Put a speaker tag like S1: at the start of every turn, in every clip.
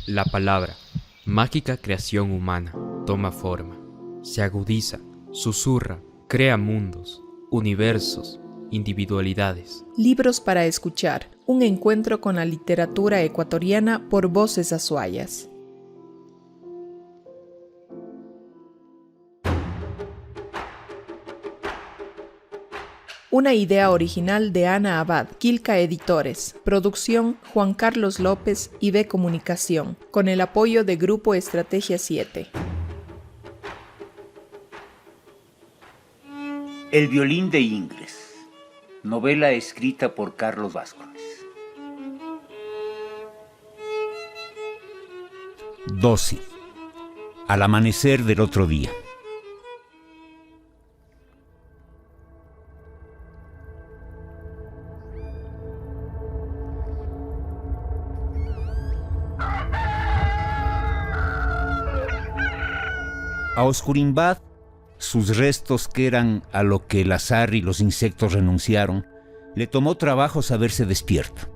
S1: La palabra, mágica creación humana, toma forma, se agudiza, susurra, crea mundos, universos, individualidades.
S2: Libros para escuchar, un encuentro con la literatura ecuatoriana por Voces Azuayas. Una idea original de Ana Abad, Quilca Editores. Producción Juan Carlos López y B Comunicación, con el apoyo de Grupo Estrategia 7.
S3: El violín de Ingres. Novela escrita por Carlos Vázquez.
S4: 12. Al amanecer del otro día. A Oscurimbad, sus restos, que eran a lo que el azar y los insectos renunciaron, le tomó trabajo saberse despierto.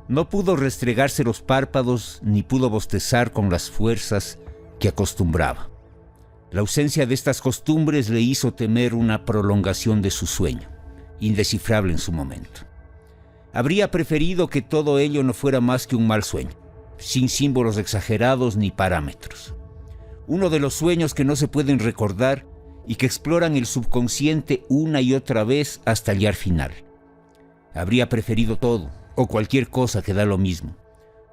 S4: No pudo restregarse los párpados ni pudo bostezar con las fuerzas que acostumbraba. La ausencia de estas costumbres le hizo temer una prolongación de su sueño, indescifrable en su momento. Habría preferido que todo ello no fuera más que un mal sueño, sin símbolos exagerados ni parámetros. Uno de los sueños que no se pueden recordar y que exploran el subconsciente una y otra vez hasta hallar final. Habría preferido todo, o cualquier cosa que da lo mismo.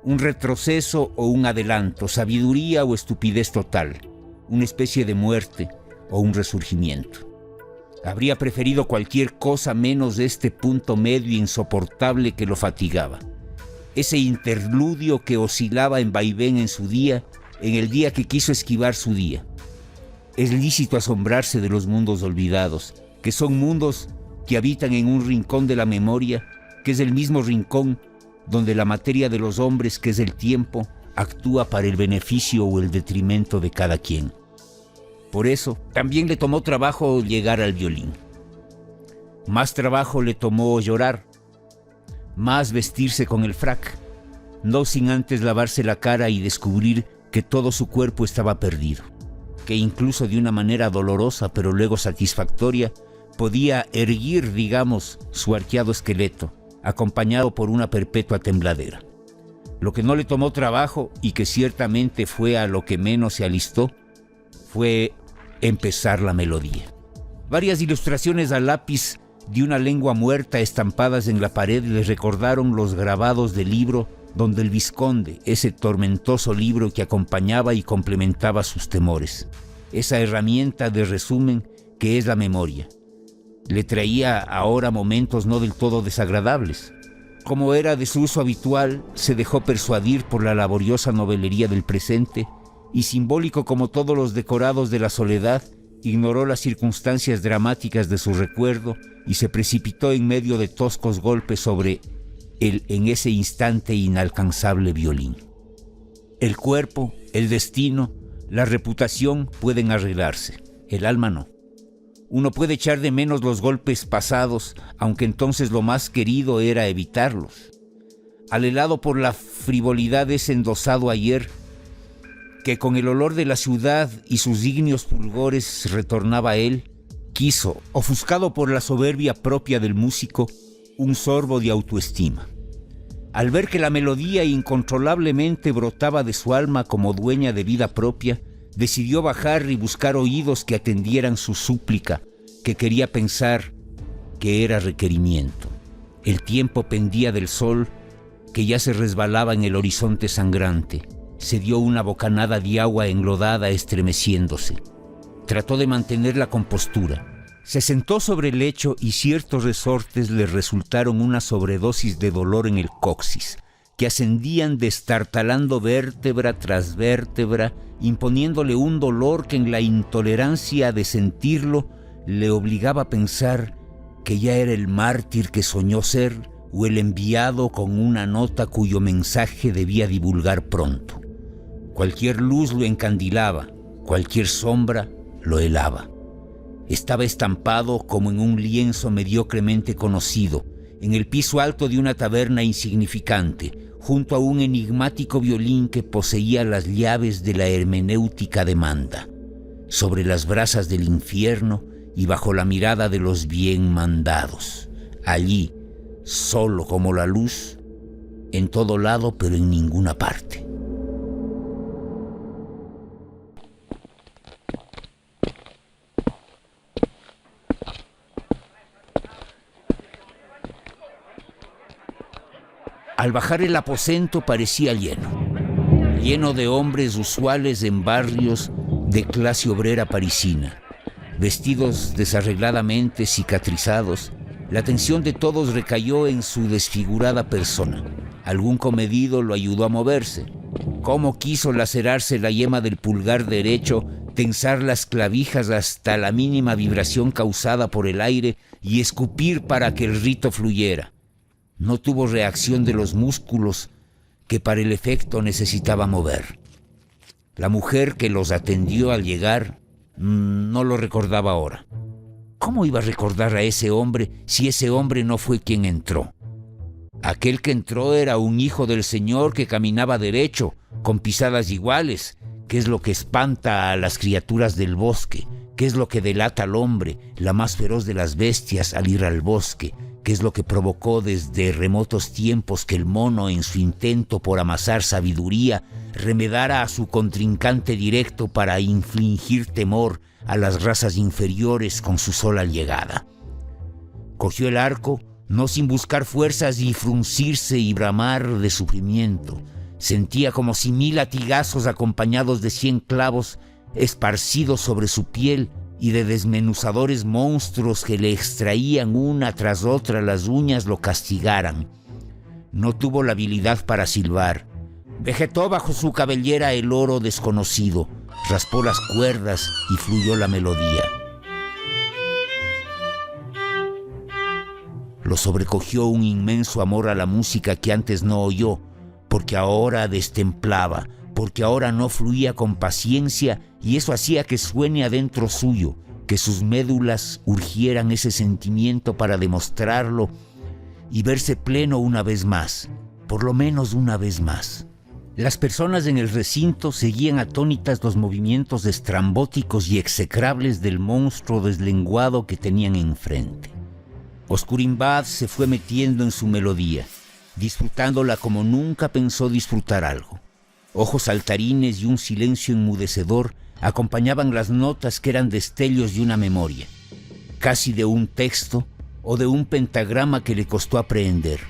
S4: Un retroceso o un adelanto, sabiduría o estupidez total, una especie de muerte o un resurgimiento. Habría preferido cualquier cosa menos de este punto medio insoportable que lo fatigaba. Ese interludio que oscilaba en vaivén en su día, en el día que quiso esquivar su día. Es lícito asombrarse de los mundos olvidados, que son mundos que habitan en un rincón de la memoria, que es el mismo rincón donde la materia de los hombres, que es el tiempo, actúa para el beneficio o el detrimento de cada quien. Por eso, también le tomó trabajo llegar al violín. Más trabajo le tomó llorar, más vestirse con el frac, no sin antes lavarse la cara y descubrir que todo su cuerpo estaba perdido, que incluso de una manera dolorosa pero luego satisfactoria podía erguir, digamos, su arqueado esqueleto, acompañado por una perpetua tembladera. Lo que no le tomó trabajo y que ciertamente fue a lo que menos se alistó, fue empezar la melodía. Varias ilustraciones a lápiz de una lengua muerta estampadas en la pared le recordaron los grabados del libro donde el vizconde, ese tormentoso libro que acompañaba y complementaba sus temores, esa herramienta de resumen que es la memoria, le traía ahora momentos no del todo desagradables. Como era de su uso habitual, se dejó persuadir por la laboriosa novelería del presente y, simbólico como todos los decorados de la soledad, ignoró las circunstancias dramáticas de su recuerdo y se precipitó en medio de toscos golpes sobre el en ese instante inalcanzable violín. El cuerpo, el destino, la reputación pueden arreglarse, el alma no. Uno puede echar de menos los golpes pasados, aunque entonces lo más querido era evitarlos. Alelado por la frivolidad de ese endosado ayer, que con el olor de la ciudad y sus ígneos fulgores retornaba a él, quiso, ofuscado por la soberbia propia del músico, un sorbo de autoestima. Al ver que la melodía incontrolablemente brotaba de su alma como dueña de vida propia, decidió bajar y buscar oídos que atendieran su súplica, que quería pensar que era requerimiento. El tiempo pendía del sol, que ya se resbalaba en el horizonte sangrante. Se dio una bocanada de agua enlodada estremeciéndose. Trató de mantener la compostura. Se sentó sobre el lecho y ciertos resortes le resultaron una sobredosis de dolor en el coxis, que ascendían destartalando vértebra tras vértebra, imponiéndole un dolor que en la intolerancia de sentirlo le obligaba a pensar que ya era el mártir que soñó ser o el enviado con una nota cuyo mensaje debía divulgar pronto. Cualquier luz lo encandilaba, cualquier sombra lo helaba. Estaba estampado como en un lienzo mediocremente conocido, en el piso alto de una taberna insignificante, junto a un enigmático violín que poseía las llaves de la hermenéutica de Manda, sobre las brasas del infierno y bajo la mirada de los bien mandados. Allí, solo como la luz, en todo lado pero en ninguna parte. Al bajar el aposento parecía lleno de hombres usuales en barrios de clase obrera parisina, vestidos desarregladamente, cicatrizados. La atención de todos recayó en su desfigurada persona. Algún comedido lo ayudó a moverse. Cómo quiso lacerarse la yema del pulgar derecho, tensar las clavijas hasta la mínima vibración causada por el aire y escupir para que el rito fluyera. No tuvo reacción de los músculos que para el efecto necesitaba mover. La mujer que los atendió al llegar no lo recordaba ahora. ¿Cómo iba a recordar a ese hombre si ese hombre no fue quien entró? Aquel que entró era un hijo del Señor que caminaba derecho, con pisadas iguales, que es lo que espanta a las criaturas del bosque, que es lo que delata al hombre, la más feroz de las bestias, al ir al bosque, que es lo que provocó desde remotos tiempos que el mono, en su intento por amasar sabiduría, remedara a su contrincante directo para infligir temor a las razas inferiores con su sola llegada. Cogió el arco, no sin buscar fuerzas y fruncirse y bramar de sufrimiento. Sentía como si 1000 latigazos acompañados de 100 clavos esparcidos sobre su piel y de desmenuzadores monstruos que le extraían una tras otra las uñas lo castigaran. No tuvo la habilidad para silbar. Vegetó bajo su cabellera el oro desconocido, raspó las cuerdas y fluyó la melodía. Lo sobrecogió un inmenso amor a la música que antes no oyó, porque ahora destemplaba, porque ahora no fluía con paciencia, y eso hacía que suene adentro suyo, que sus médulas urgieran ese sentimiento para demostrarlo y verse pleno una vez más, por lo menos una vez más. Las personas en el recinto seguían atónitas los movimientos estrambóticos y execrables del monstruo deslenguado que tenían enfrente. Oscurinbad se fue metiendo en su melodía, disfrutándola como nunca pensó disfrutar algo. Ojos saltarines y un silencio enmudecedor acompañaban las notas que eran destellos de una memoria, casi de un texto o de un pentagrama que le costó aprehender.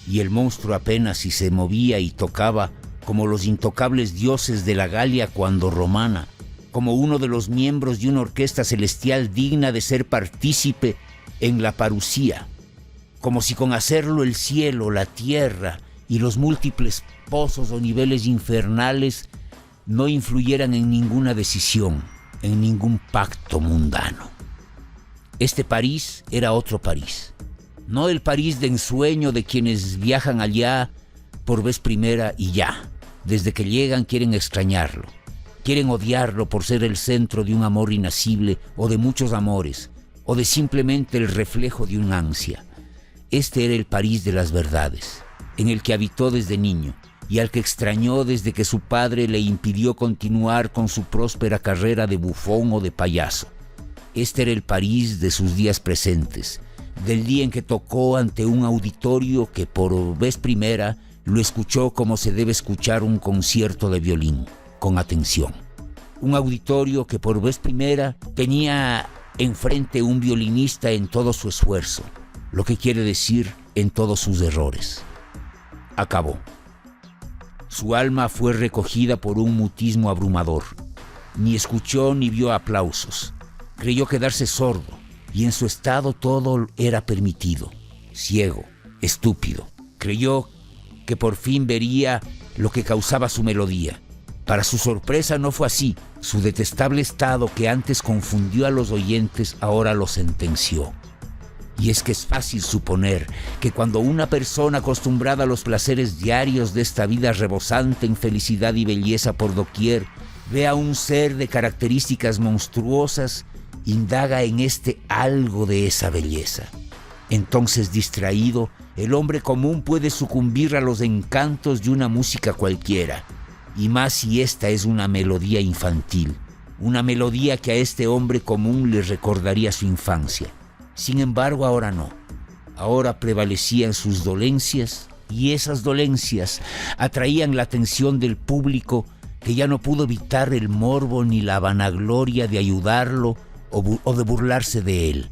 S4: Y el monstruo apenas si se movía y tocaba como los intocables dioses de la Galia cuando romana, como uno de los miembros de una orquesta celestial digna de ser partícipe en la parusía, como si con hacerlo el cielo, la tierra y los múltiples pozos o niveles infernales no influyeran en ninguna decisión, en ningún pacto mundano. Este París era otro París, no el París de ensueño de quienes viajan allá por vez primera y ya, desde que llegan quieren extrañarlo, quieren odiarlo por ser el centro de un amor inacible o de muchos amores, o de simplemente el reflejo de una ansia. Este era el París de las verdades, en el que habitó desde niño, y al que extrañó desde que su padre le impidió continuar con su próspera carrera de bufón o de payaso. Este era el París de sus días presentes, del día en que tocó ante un auditorio que por vez primera lo escuchó como se debe escuchar un concierto de violín, con atención. Un auditorio que por vez primera tenía enfrente un violinista en todo su esfuerzo, lo que quiere decir en todos sus errores. Acabó. Su alma fue recogida por un mutismo abrumador. Ni escuchó ni vio aplausos. Creyó quedarse sordo, y en su estado todo era permitido. Ciego, estúpido. Creyó que por fin vería lo que causaba su melodía. Para su sorpresa no fue así. Su detestable estado que antes confundió a los oyentes ahora lo sentenció. Y es que es fácil suponer que cuando una persona acostumbrada a los placeres diarios de esta vida rebosante en felicidad y belleza por doquier, ve a un ser de características monstruosas, indaga en este algo de esa belleza. Entonces, distraído, el hombre común puede sucumbir a los encantos de una música cualquiera, y más si esta es una melodía infantil, una melodía que a este hombre común le recordaría su infancia. Sin embargo, ahora no. Ahora prevalecían sus dolencias, y esas dolencias atraían la atención del público, que ya no pudo evitar el morbo ni la vanagloria de ayudarlo o de burlarse de él,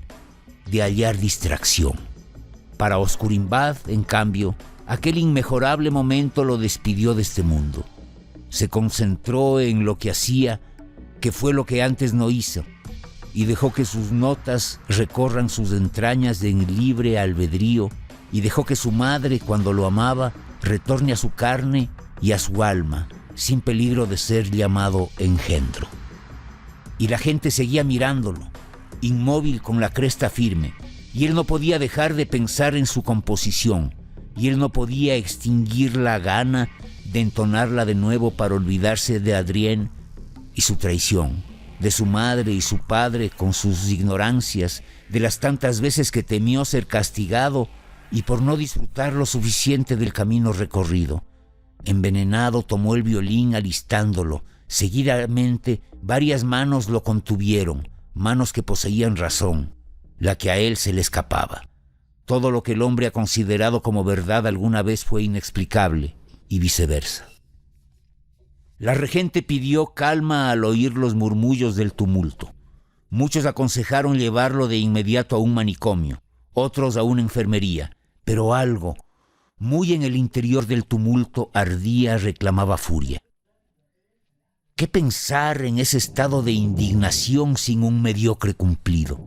S4: de hallar distracción. Para Oscurinbad, en cambio, aquel inmejorable momento lo despidió de este mundo. Se concentró en lo que hacía, que fue lo que antes no hizo, y dejó que sus notas recorran sus entrañas en libre albedrío, y dejó que su madre, cuando lo amaba, retorne a su carne y a su alma, sin peligro de ser llamado engendro. Y la gente seguía mirándolo, inmóvil con la cresta firme, y él no podía dejar de pensar en su composición, y él no podía extinguir la gana de entonarla de nuevo para olvidarse de Adrienne y su traición, de su madre y su padre con sus ignorancias, de las tantas veces que temió ser castigado y por no disfrutar lo suficiente del camino recorrido. Envenenado, tomó el violín alistándolo. Seguidamente, varias manos lo contuvieron, manos que poseían razón, la que a él se le escapaba. Todo lo que el hombre ha considerado como verdad alguna vez fue inexplicable, y viceversa. La regente pidió calma al oír los murmullos del tumulto. Muchos aconsejaron llevarlo de inmediato a un manicomio, otros a una enfermería, pero algo, muy en el interior del tumulto, ardía, reclamaba furia. ¿Qué pensar en ese estado de indignación sin un mediocre cumplido?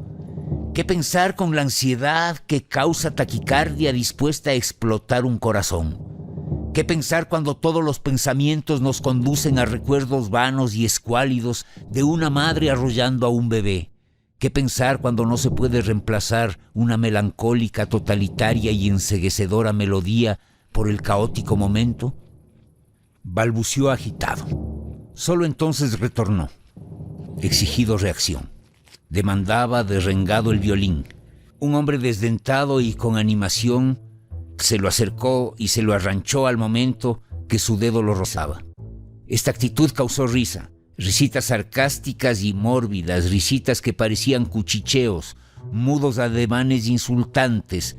S4: ¿Qué pensar con la ansiedad que causa taquicardia dispuesta a explotar un corazón? ¿Qué pensar cuando todos los pensamientos nos conducen a recuerdos vanos y escuálidos de una madre arrollando a un bebé? ¿Qué pensar cuando no se puede reemplazar una melancólica, totalitaria y enceguecedora melodía por el caótico momento? Balbuceó agitado. Solo entonces retornó, exigido reacción. Demandaba derrengado el violín. Un hombre desdentado y con animación se lo acercó y se lo arranchó al momento que su dedo lo rozaba. Esta actitud causó risa, risitas sarcásticas y mórbidas, risitas que parecían cuchicheos, mudos ademanes insultantes.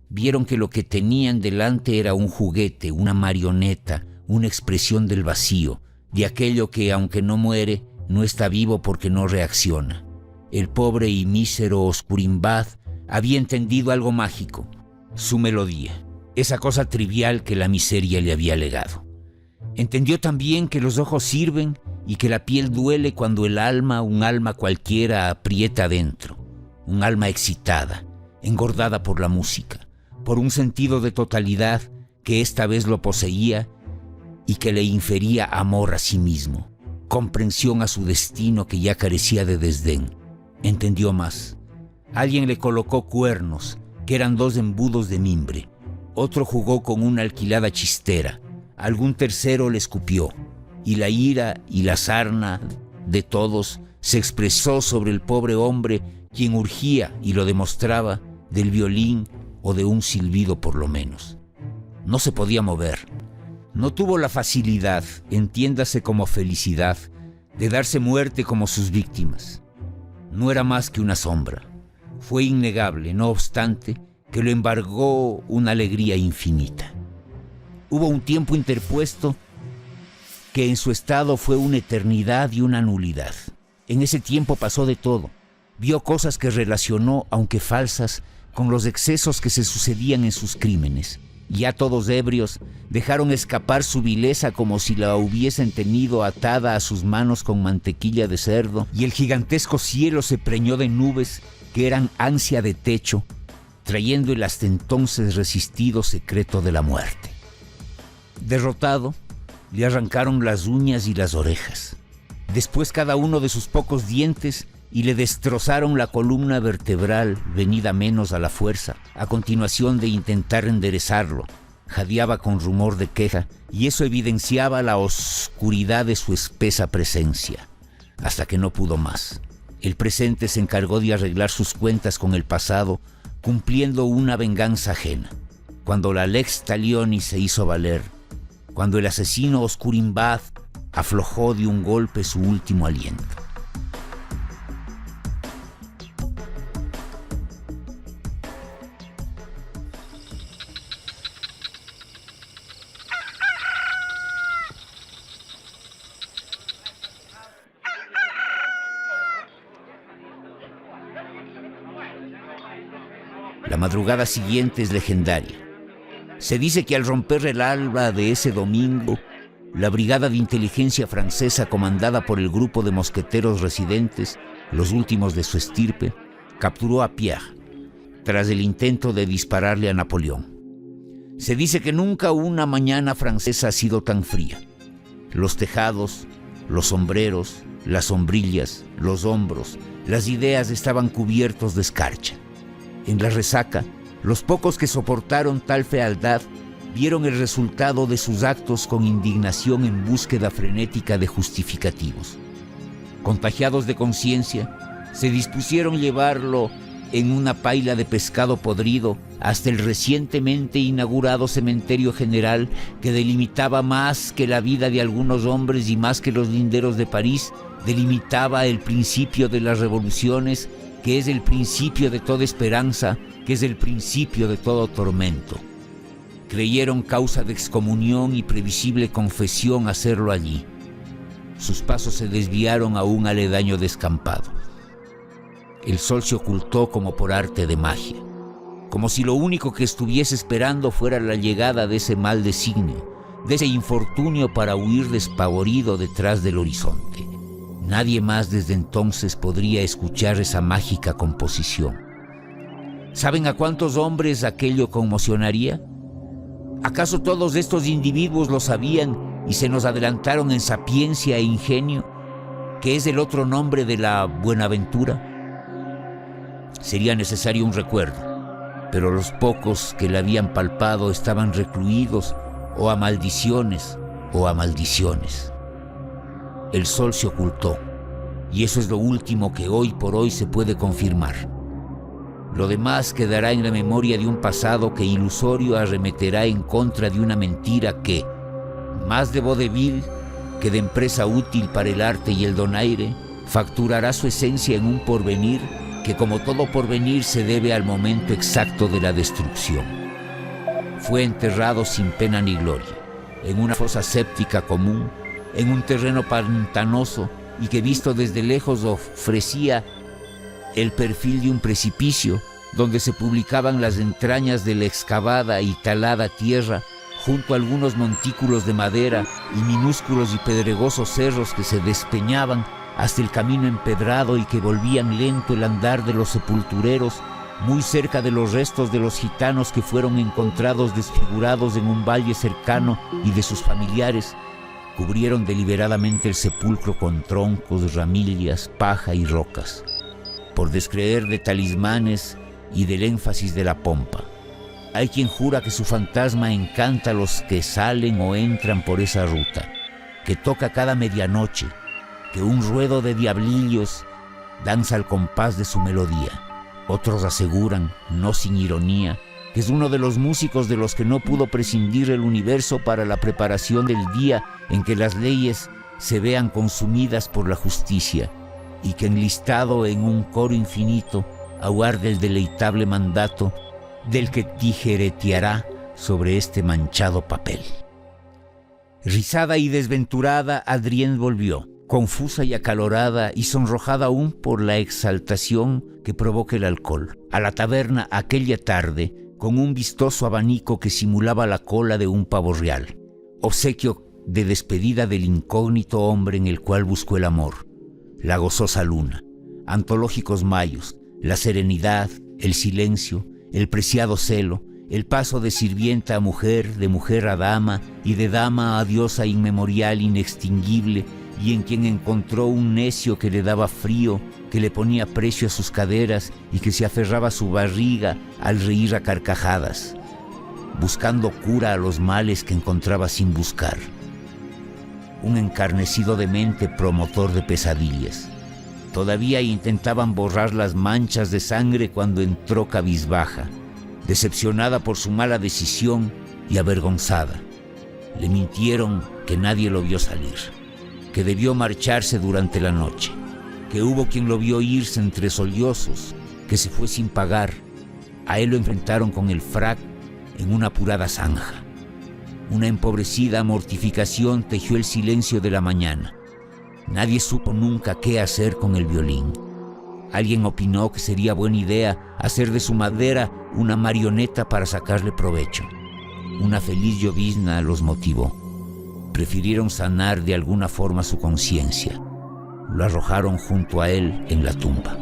S4: Vieron que lo que tenían delante era un juguete, una marioneta, una expresión del vacío, de aquello que, aunque no muere, no está vivo porque no reacciona. El pobre y mísero Oscurinbad había entendido algo mágico, su melodía, esa cosa trivial que la miseria le había legado. Entendió también que los ojos sirven y que la piel duele cuando el alma, un alma cualquiera, aprieta adentro, un alma excitada, engordada por la música, por un sentido de totalidad que esta vez lo poseía y que le infería amor a sí mismo, comprensión a su destino que ya carecía de desdén. Entendió más. Alguien le colocó cuernos, que eran 2 embudos de mimbre. Otro jugó con una alquilada chistera. Algún tercero le escupió. Y la ira y la sarna de todos se expresó sobre el pobre hombre, quien urgía, y lo demostraba, del violín o de un silbido por lo menos. No se podía mover. No tuvo la facilidad, entiéndase como felicidad, de darse muerte como sus víctimas. No era más que una sombra. Fue innegable, no obstante, que lo embargó una alegría infinita. Hubo un tiempo interpuesto que en su estado fue una eternidad y una nulidad. En ese tiempo pasó de todo. Vio cosas que relacionó, aunque falsas, con los excesos que se sucedían en sus crímenes. Ya todos ebrios, dejaron escapar su vileza como si la hubiesen tenido atada a sus manos con mantequilla de cerdo, y el gigantesco cielo se preñó de nubes que eran ansia de techo, trayendo el hasta entonces resistido secreto de la muerte. Derrotado, le arrancaron las uñas y las orejas, después cada uno de sus pocos dientes, y le destrozaron la columna vertebral, venida menos a la fuerza. A continuación de intentar enderezarlo, jadeaba con rumor de queja, y eso evidenciaba la oscuridad de su espesa presencia, hasta que no pudo más. El presente se encargó de arreglar sus cuentas con el pasado cumpliendo una venganza ajena. Cuando la Lex Talionis se hizo valer, cuando el asesino Oscurimbad aflojó de un golpe su último aliento. La madrugada siguiente es legendaria. Se dice que al romper el alba de ese domingo, la brigada de inteligencia francesa comandada por el grupo de mosqueteros residentes, los últimos de su estirpe, capturó a Pierre, tras el intento de dispararle a Napoleón. Se dice que nunca una mañana francesa ha sido tan fría. Los tejados, los sombreros, las sombrillas, los hombros, las ideas estaban cubiertos de escarcha. En la resaca, los pocos que soportaron tal fealdad vieron el resultado de sus actos con indignación en búsqueda frenética de justificativos. Contagiados de conciencia, se dispusieron llevarlo en una paila de pescado podrido hasta el recientemente inaugurado cementerio general que delimitaba más que la vida de algunos hombres y más que los linderos de París, delimitaba el principio de las revoluciones, que es el principio de toda esperanza, que es el principio de todo tormento. Creyeron causa de excomunión y previsible confesión hacerlo allí. Sus pasos se desviaron a un aledaño descampado. El sol se ocultó como por arte de magia, como si lo único que estuviese esperando fuera la llegada de ese mal designio, de ese infortunio para huir despavorido detrás del horizonte. Nadie más desde entonces podría escuchar esa mágica composición. ¿Saben a cuántos hombres aquello conmocionaría? ¿Acaso todos estos individuos lo sabían y se nos adelantaron en sapiencia e ingenio, que es el otro nombre de la buenaventura? Sería necesario un recuerdo, pero los pocos que la habían palpado estaban recluidos o a maldiciones o a maldiciones. El sol se ocultó, y eso es lo último que hoy por hoy se puede confirmar. Lo demás quedará en la memoria de un pasado que ilusorio arremeterá en contra de una mentira que, más de vodevil que de empresa útil para el arte y el donaire, facturará su esencia en un porvenir que, como todo porvenir, se debe al momento exacto de la destrucción. Fue enterrado sin pena ni gloria, en una fosa séptica común, en un terreno pantanoso y que visto desde lejos ofrecía el perfil de un precipicio donde se publicaban las entrañas de la excavada y talada tierra junto a algunos montículos de madera y minúsculos y pedregosos cerros que se despeñaban hasta el camino empedrado y que volvían lento el andar de los sepultureros muy cerca de los restos de los gitanos que fueron encontrados desfigurados en un valle cercano y de sus familiares. Cubrieron deliberadamente el sepulcro con troncos, ramillas, paja y rocas, por descreer de talismanes y del énfasis de la pompa. Hay quien jura que su fantasma encanta a los que salen o entran por esa ruta, que toca cada medianoche, que un ruedo de diablillos danza al compás de su melodía. Otros aseguran, no sin ironía, que es uno de los músicos de los que no pudo prescindir el universo para la preparación del día en que las leyes se vean consumidas por la justicia y que enlistado en un coro infinito aguarde el deleitable mandato del que tijereteará sobre este manchado papel. Rizada y desventurada, Adrienne volvió, confusa y acalorada y sonrojada aún por la exaltación que provoca el alcohol, a la taberna aquella tarde con un vistoso abanico que simulaba la cola de un pavo real, obsequio de despedida del incógnito hombre en el cual buscó el amor, la gozosa luna, antológicos mayos, la serenidad, el silencio, el preciado celo, el paso de sirvienta a mujer, de mujer a dama y de dama a diosa inmemorial inextinguible, y en quien encontró un necio que le daba frío, que le ponía precio a sus caderas y que se aferraba a su barriga al reír a carcajadas, buscando cura a los males que encontraba sin buscar. Un encarnecido demente promotor de pesadillas, Todavía intentaban borrar las manchas de sangre cuando entró cabizbaja, decepcionada por su mala decisión y avergonzada. Le mintieron que nadie lo vio salir, que debió marcharse durante la noche, que hubo quien lo vio irse entre sollozos, que se fue sin pagar. A él lo enfrentaron con el frac en una apurada zanja. Una empobrecida mortificación tejió el silencio de la mañana. Nadie supo nunca qué hacer con el violín. Alguien opinó que sería buena idea hacer de su madera una marioneta para sacarle provecho. Una feliz llovizna los motivó. Prefirieron sanar de alguna forma su conciencia. Lo arrojaron junto a él en la tumba.